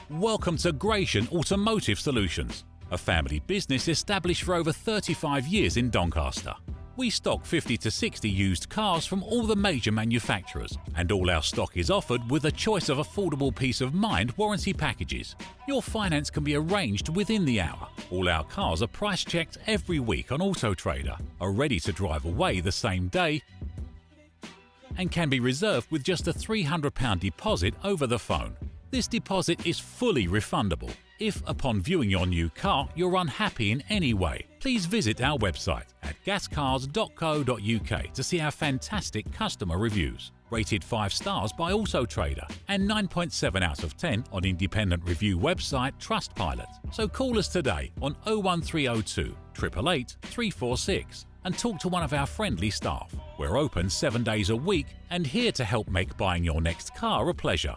Welcome to Gratian Automotive Solutions, a family business established for over 35 years in Doncaster. We stock 50 to 60 used cars from all the major manufacturers, and all our stock is offered with a choice of affordable peace of mind warranty packages. Your finance can be arranged within the hour. All our cars are price checked every week on Auto Trader, are ready to drive away the same day, and can be reserved with just a £300 deposit over the phone. This deposit is fully refundable. If, upon viewing your new car, you're unhappy in any way, please visit our website at gascars.co.uk to see our fantastic customer reviews. Rated 5 stars by Auto Trader and 9.7 out of 10 on independent review website Trustpilot. So call us today on 01302 888 346 and talk to one of our friendly staff. We're open 7 days a week and here to help make buying your next car a pleasure.